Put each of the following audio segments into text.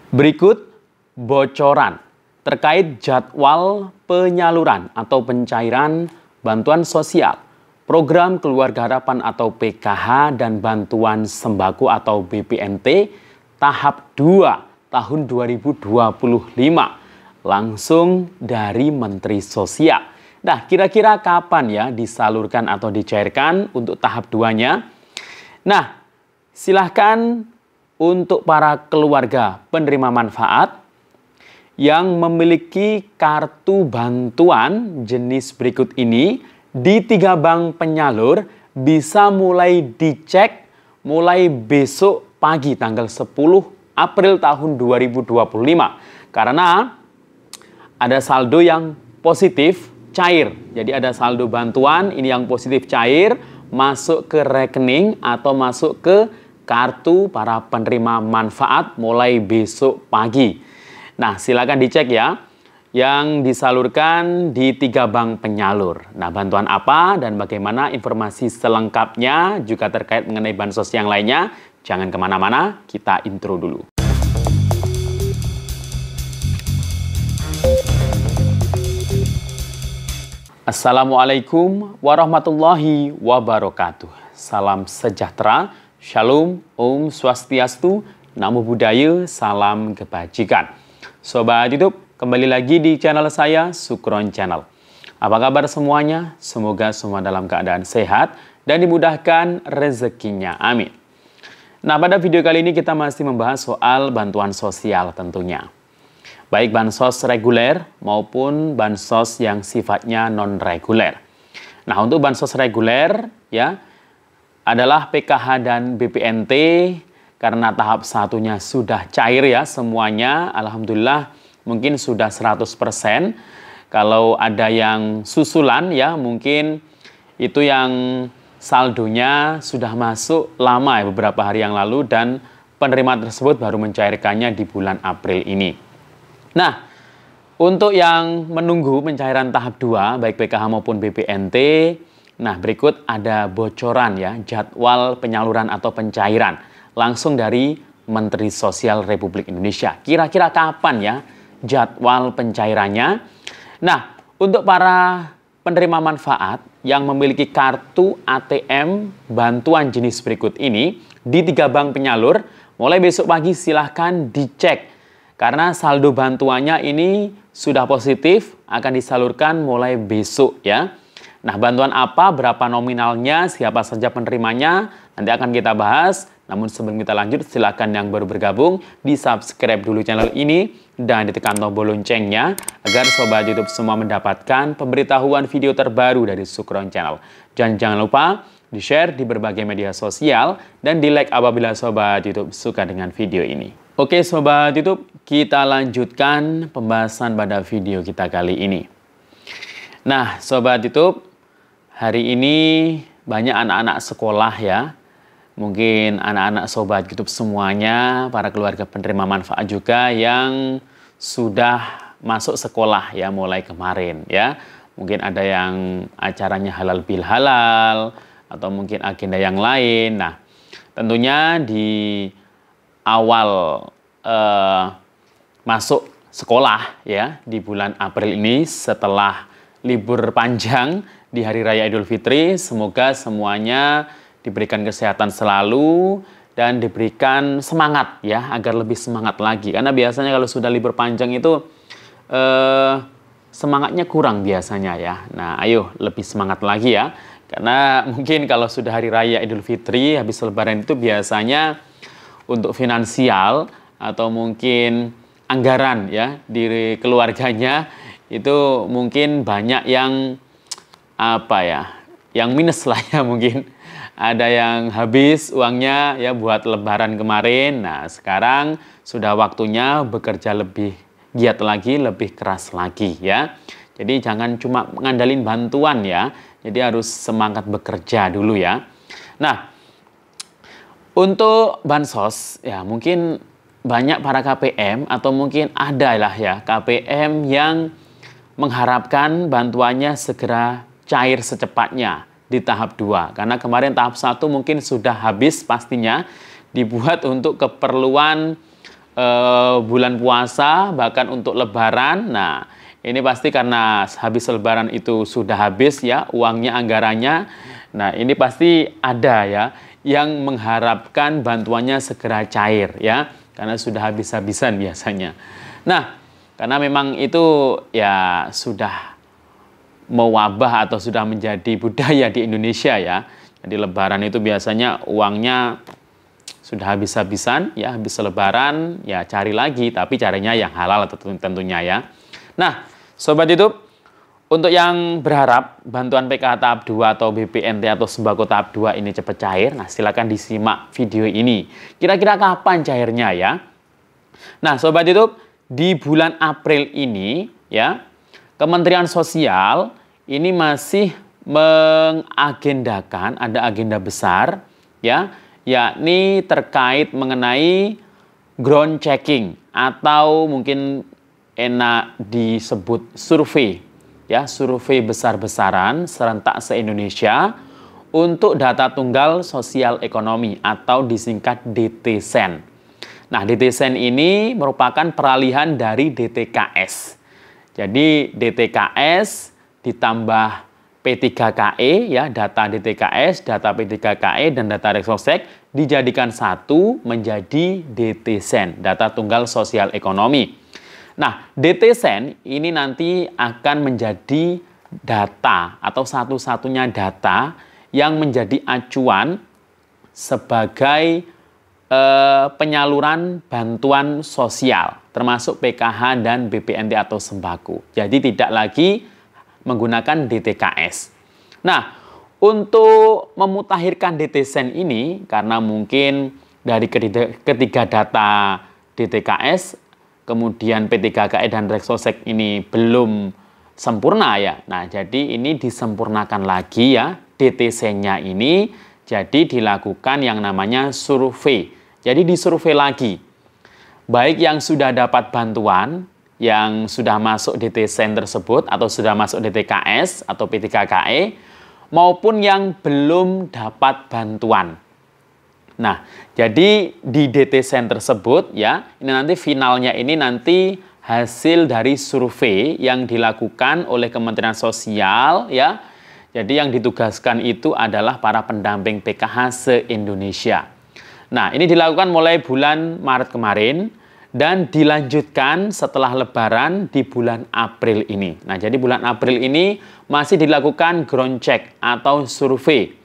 Berikut bocoran terkait jadwal penyaluran atau pencairan bantuan sosial, program Keluarga Harapan atau PKH dan bantuan sembako atau BPNT tahap 2 tahun 2025 langsung dari Menteri Sosial. Nah, kira-kira kapan ya disalurkan atau dicairkan untuk tahap 2-nya? Nah, silahkan untuk para keluarga penerima manfaat yang memiliki kartu bantuan jenis berikut ini di 3 bank penyalur bisa mulai dicek mulai besok pagi tanggal 10 April tahun 2025 karena ada saldo yang positif cair. Jadi ada saldo bantuan ini yang positif cair masuk ke rekening atau masuk ke kartu para penerima manfaat mulai besok pagi. Nah, silakan dicek ya yang disalurkan di 3 bank penyalur. Nah, bantuan apa dan bagaimana informasi selengkapnya juga terkait mengenai bansos yang lainnya. Jangan kemana-mana, kita intro dulu. Assalamualaikum warahmatullahi wabarakatuh. Salam sejahtera, shalom, om swastiastu, namo buddhaya, salam kebajikan. Sobat YouTube, kembali lagi di channel saya, Sukron Channel. Apa kabar semuanya? Semoga semua dalam keadaan sehat dan dimudahkan rezekinya. Amin. Nah, pada video kali ini kita masih membahas soal bantuan sosial tentunya. Baik bansos reguler maupun bansos yang sifatnya non-reguler. Nah, untuk bansos reguler ya adalah PKH dan BPNT karena tahap satunya sudah cair ya semuanya. Alhamdulillah mungkin sudah 100%. Kalau ada yang susulan ya mungkin itu yang saldonya sudah masuk lama ya beberapa hari yang lalu dan penerima tersebut baru mencairkannya di bulan April ini. Nah, untuk yang menunggu pencairan tahap 2, baik PKH maupun BPNT, nah berikut ada bocoran ya, jadwal penyaluran atau pencairan langsung dari Menteri Sosial Republik Indonesia. Kira-kira kapan ya jadwal pencairannya? Nah, untuk para penerima manfaat yang memiliki kartu ATM bantuan jenis berikut ini di 3 bank penyalur, mulai besok pagi silahkan dicek. Karena saldo bantuannya ini sudah positif, akan disalurkan mulai besok ya. Nah, bantuan apa, berapa nominalnya, siapa saja penerimanya, nanti akan kita bahas. Namun sebelum kita lanjut, silakan yang baru bergabung, di-subscribe dulu channel ini, dan ditekan tombol loncengnya, agar Sobat YouTube semua mendapatkan pemberitahuan video terbaru dari Sukron Channel. Dan jangan lupa di-share di berbagai media sosial, dan di-like apabila Sobat YouTube suka dengan video ini. Oke Sobat YouTube, kita lanjutkan pembahasan pada video kita kali ini. Nah Sobat YouTube, hari ini banyak anak-anak sekolah ya. Mungkin anak-anak Sobat YouTube semuanya, para keluarga penerima manfaat juga yang sudah masuk sekolah ya mulai kemarin ya. Mungkin ada yang acaranya halal bil halal atau mungkin agenda yang lain. Nah tentunya di awal masuk sekolah ya di bulan April ini setelah libur panjang di Hari Raya Idul Fitri, semoga semuanya diberikan kesehatan selalu dan diberikan semangat ya agar lebih semangat lagi, karena biasanya kalau sudah libur panjang itu semangatnya kurang biasanya ya. Nah ayo lebih semangat lagi ya, karena mungkin kalau sudah Hari Raya Idul Fitri habis Lebaran itu biasanya untuk finansial atau mungkin anggaran ya di keluarganya itu mungkin banyak yang apa ya, yang minus lah ya, mungkin ada yang habis uangnya ya buat Lebaran kemarin. Nah sekarang sudah waktunya bekerja lebih giat lagi, lebih keras lagi ya. Jadi jangan cuma mengandalkan bantuan ya, jadi harus semangat bekerja dulu ya. Nah untuk bansos ya mungkin banyak para KPM atau mungkin ada lah ya KPM yang mengharapkan bantuannya segera cair secepatnya di tahap 2. Karena kemarin tahap 1 mungkin sudah habis pastinya dibuat untuk keperluan bulan puasa, bahkan untuk lebaran. Nah, ini pasti karena habis lebaran itu sudah habis ya uangnya, anggarannya. Nah, ini pasti ada ya yang mengharapkan bantuannya segera cair ya, karena sudah habis-habisan biasanya. Nah, karena memang itu ya sudah mewabah atau sudah menjadi budaya di Indonesia ya. Jadi lebaran itu biasanya uangnya sudah habis-habisan ya, habis lebaran ya cari lagi, tapi carinya yang halal tentunya ya. Nah, Sobat YouTube, untuk yang berharap bantuan PKH tahap 2 atau BPNT atau sembako tahap 2 ini cepat cair, nah silakan disimak video ini. Kira-kira kapan cairnya ya? Nah, Sobat YouTube, di bulan April ini ya, Kementerian Sosial ini masih mengagendakan, ada agenda besar ya, yakni terkait mengenai ground checking atau mungkin enak disebut survei ya, survei besar-besaran serentak se-Indonesia untuk data tunggal sosial ekonomi atau disingkat DTSEN. Nah, DTSEN ini merupakan peralihan dari DTKS. Jadi DTKS ditambah P3KE ya, data DTKS, data P3KE dan data Reksosek dijadikan satu menjadi DTSEN, data tunggal sosial ekonomi. Nah, DTSEN ini nanti akan menjadi data atau satu-satunya data yang menjadi acuan sebagai penyaluran bantuan sosial, termasuk PKH dan BPNT atau sembako. Jadi tidak lagi menggunakan DTKS. Nah, untuk memutakhirkan DTSEN ini, karena mungkin dari ketiga data DTKS, kemudian P3KE dan Reksosek ini belum sempurna ya. Nah, jadi ini disempurnakan lagi ya, DTSEN-nya ini, jadi dilakukan yang namanya survei. Jadi disurvei lagi, baik yang sudah dapat bantuan, yang sudah masuk DTSEN tersebut, atau sudah masuk DTKS atau P3KE, maupun yang belum dapat bantuan. Nah, jadi di DTSEN tersebut ya, ini nanti finalnya ini nanti hasil dari survei yang dilakukan oleh Kementerian Sosial ya. Jadi yang ditugaskan itu adalah para pendamping PKH se-Indonesia. Nah, ini dilakukan mulai bulan Maret kemarin dan dilanjutkan setelah Lebaran di bulan April ini. Nah, jadi bulan April ini masih dilakukan ground check atau survei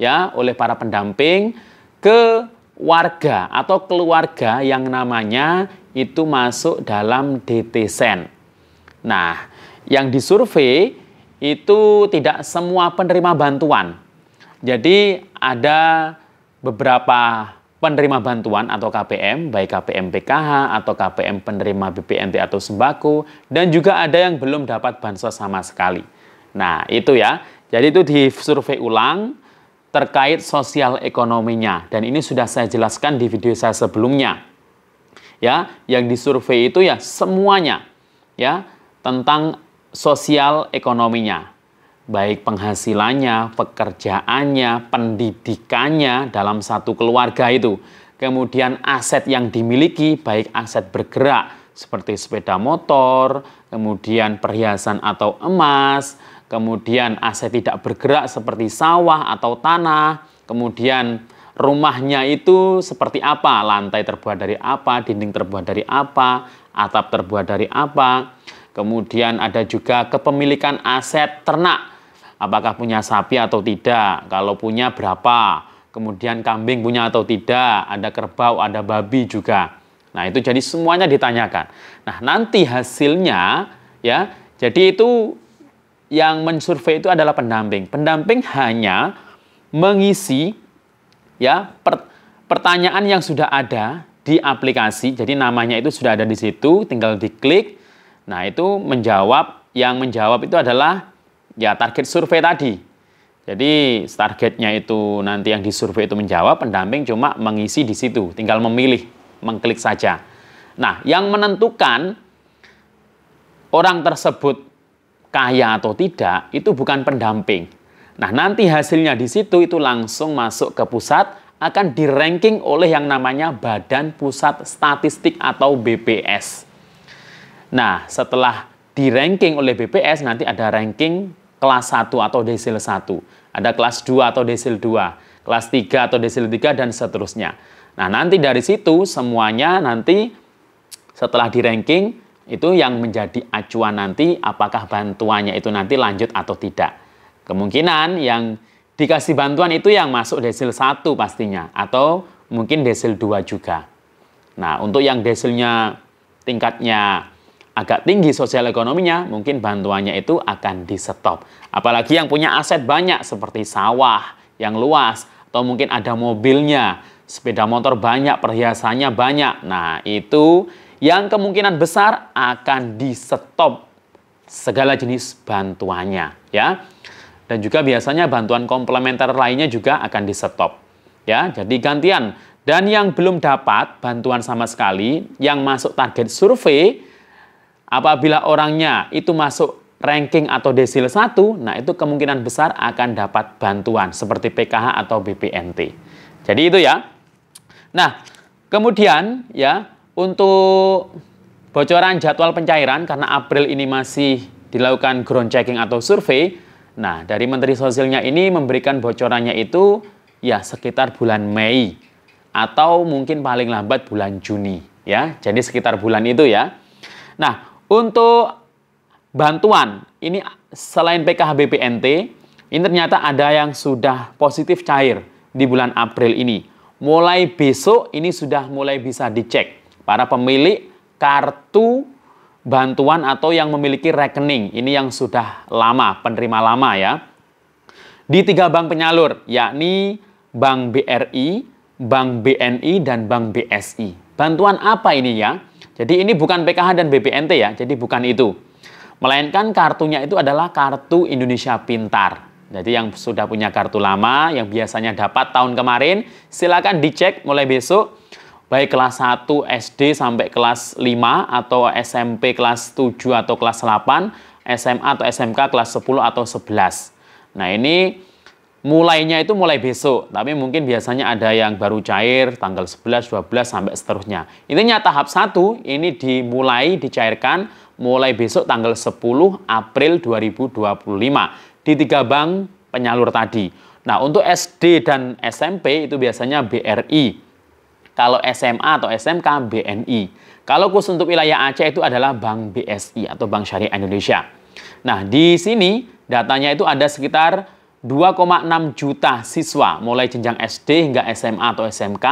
ya oleh para pendamping ke warga atau keluarga yang namanya itu masuk dalam DTSEN. Nah, yang disurvei itu tidak semua penerima bantuan. Jadi ada beberapa penerima bantuan atau KPM, baik KPM PKH atau KPM penerima BPNT atau sembako, dan juga ada yang belum dapat bansos sama sekali. Nah, itu ya. Jadi itu disurvei ulang terkait sosial ekonominya, dan ini sudah saya jelaskan di video saya sebelumnya. Ya, yang disurvei itu ya semuanya ya tentang sosial ekonominya. Baik penghasilannya, pekerjaannya, pendidikannya dalam satu keluarga itu. Kemudian aset yang dimiliki, baik aset bergerak seperti sepeda motor, kemudian perhiasan atau emas, kemudian aset tidak bergerak seperti sawah atau tanah, kemudian rumahnya itu seperti apa, lantai terbuat dari apa, dinding terbuat dari apa, atap terbuat dari apa. Kemudian ada juga kepemilikan aset ternak, apakah punya sapi atau tidak, kalau punya berapa, kemudian kambing punya atau tidak, ada kerbau, ada babi juga. Nah, itu jadi semuanya ditanyakan. Nah, nanti hasilnya ya, jadi itu yang mensurvei itu adalah pendamping. Pendamping hanya mengisi ya pertanyaan yang sudah ada di aplikasi, jadi namanya itu sudah ada di situ, tinggal diklik. Nah, itu menjawab, yang menjawab itu adalah ya target survei tadi. Jadi targetnya itu nanti yang disurvei itu menjawab, pendamping cuma mengisi di situ, tinggal memilih, mengklik saja. Nah, yang menentukan orang tersebut kaya atau tidak itu bukan pendamping. Nah, nanti hasilnya di situ itu langsung masuk ke pusat akan di-ranking oleh yang namanya Badan Pusat Statistik atau BPS. Nah, setelah di-ranking oleh BPS, nanti ada ranking kelas 1 atau desil 1. Ada kelas 2 atau desil 2, kelas 3 atau desil 3, dan seterusnya. Nah, nanti dari situ semuanya nanti setelah di-ranking, itu yang menjadi acuan nanti apakah bantuannya itu nanti lanjut atau tidak. Kemungkinan yang dikasih bantuan itu yang masuk desil 1 pastinya, atau mungkin desil 2 juga. Nah, untuk yang desilnya tingkatnya agak tinggi sosial ekonominya, mungkin bantuannya itu akan di-stop. Apalagi yang punya aset banyak seperti sawah yang luas, atau mungkin ada mobilnya, sepeda motor banyak, perhiasannya banyak. Nah, itu yang kemungkinan besar akan di-stop segala jenis bantuannya, ya. Dan juga biasanya bantuan komplementer lainnya juga akan di-stop. Ya, jadi gantian. Dan yang belum dapat bantuan sama sekali, yang masuk target survei, apabila orangnya itu masuk ranking atau desil 1, nah itu kemungkinan besar akan dapat bantuan seperti PKH atau BPNT. Jadi itu ya. Nah, kemudian ya, untuk bocoran jadwal pencairan karena April ini masih dilakukan ground checking atau survei. Nah, dari Menteri Sosialnya ini memberikan bocorannya itu ya sekitar bulan Mei atau mungkin paling lambat bulan Juni ya. Jadi sekitar bulan itu ya. Nah, untuk bantuan ini selain PKH BPNT, ini ternyata ada yang sudah positif cair di bulan April ini. Mulai besok ini sudah mulai bisa dicek para pemilik kartu bantuan atau yang memiliki rekening, ini yang sudah lama, penerima lama ya, di 3 bank penyalur, yakni Bank BRI, Bank BNI, dan Bank BSI. Bantuan apa ini ya? Jadi ini bukan PKH dan BPNT ya, jadi bukan itu. Melainkan kartunya itu adalah kartu Indonesia Pintar. Jadi yang sudah punya kartu lama, yang biasanya dapat tahun kemarin, silakan dicek mulai besok. Baik kelas 1 SD sampai kelas 5 atau SMP kelas 7 atau kelas 8, SMA atau SMK kelas 10 atau 11. Nah, ini mulainya itu mulai besok, tapi mungkin biasanya ada yang baru cair tanggal 11, 12 sampai seterusnya. Intinya tahap 1 ini dimulai dicairkan mulai besok tanggal 10 April 2025 di 3 bank penyalur tadi. Nah, untuk SD dan SMP itu biasanya BRI. Kalau SMA atau SMK, BNI. Kalau khusus untuk wilayah Aceh itu adalah Bank BSI atau Bank Syariah Indonesia. Nah, di sini datanya itu ada sekitar 2,6 juta siswa mulai jenjang SD hingga SMA atau SMK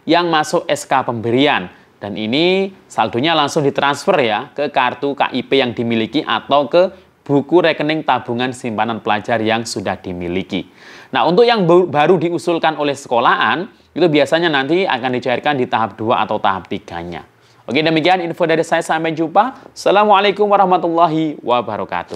yang masuk SK pemberian. Dan ini saldonya langsung ditransfer ya ke kartu KIP yang dimiliki atau ke buku rekening tabungan simpanan pelajar yang sudah dimiliki. Nah, untuk yang baru diusulkan oleh sekolahan, itu biasanya nanti akan dicairkan di tahap 2 atau tahap 3-nya. Oke, demikian info dari saya. Sampai jumpa. Assalamualaikum warahmatullahi wabarakatuh.